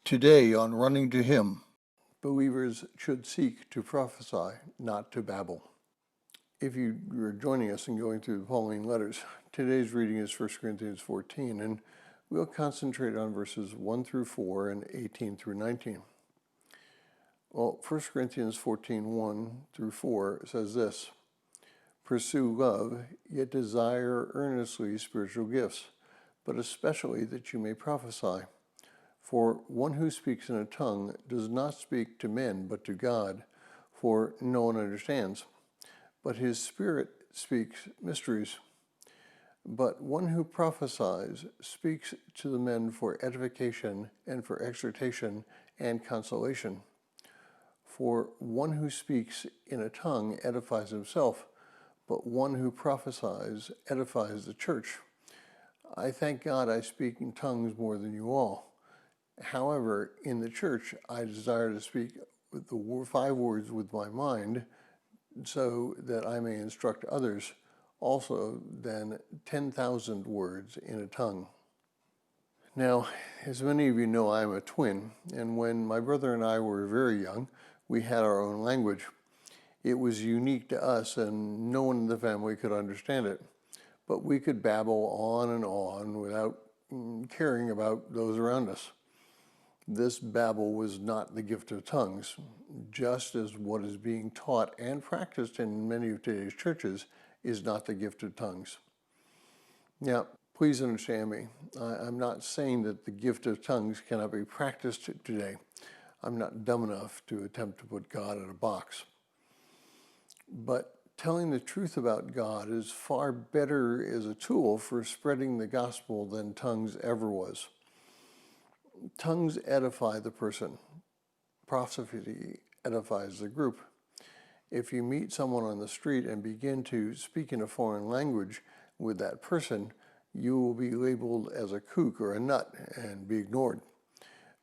Today on Running to Him, believers should seek to prophesy, not to babble. If you are joining us and going through the Pauline letters, today's reading is 1 Corinthians 14, and we'll concentrate on verses 1 through 4 and 18 through 19. Well, 1 Corinthians 14, 1 through 4 says this: Pursue love, yet desire earnestly spiritual gifts, but especially that you may prophesy. For one who speaks in a tongue does not speak to men but to God, for no one understands. But his Spirit speaks mysteries. But one who prophesies speaks to the men for edification and for exhortation and consolation. For one who speaks in a tongue edifies himself, but one who prophesies edifies the church. I thank God I speak in tongues more than you all. However, in the church, I desire to speak with the 5 words with my mind, so that I may instruct others, also than 10,000 words in a tongue. Now, as many of you know, I'm a twin, and when my brother and I were very young, we had our own language. It was unique to us, and no one in the family could understand it. But we could babble on and on without caring about those around us. This babble was not the gift of tongues, just as what is being taught and practiced in many of today's churches is not the gift of tongues. Now, please understand me. I'm not saying that the gift of tongues cannot be practiced today. I'm not dumb enough to attempt to put God in a box. But telling the truth about God is far better as a tool for spreading the gospel than tongues ever was. Tongues edify the person. Prophecy edifies the group. If you meet someone on the street and begin to speak in a foreign language with that person, you will be labeled as a kook or a nut and be ignored.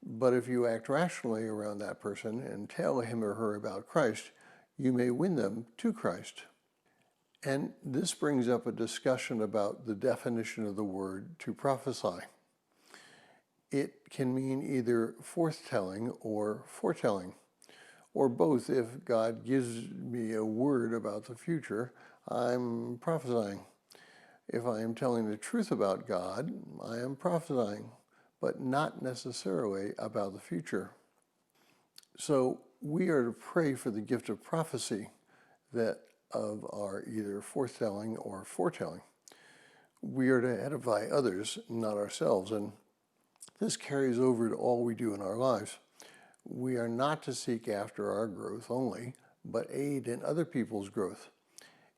But if you act rationally around that person and tell him or her about Christ, you may win them to Christ. And this brings up a discussion about the definition of the word to prophesy. It can mean either forthtelling or foretelling, or both. If God gives me a word about the future, I'm prophesying. If I am telling the truth about God, I am prophesying, but not necessarily about the future. So we are to pray for the gift of prophecy, that of our either forthtelling or foretelling. We are to edify others, not ourselves, and this carries over to all we do in our lives. We are not to seek after our growth only, but aid in other people's growth.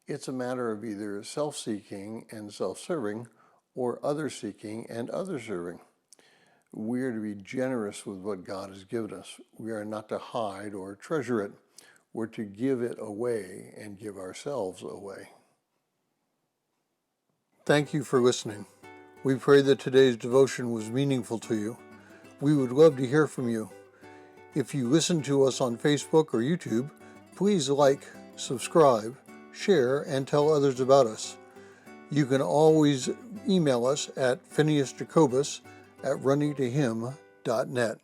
It's a matter of either self-seeking and self-serving, or other-seeking and other-serving. We are to be generous with what God has given us. We are not to hide or treasure it. We're to give it away and give ourselves away. Thank you for listening. We pray that today's devotion was meaningful to you. We would love to hear from you. If you listen to us on Facebook or YouTube, please like, subscribe, share, and tell others about us. You can always email us at phineasjacobus@runningtohim.net.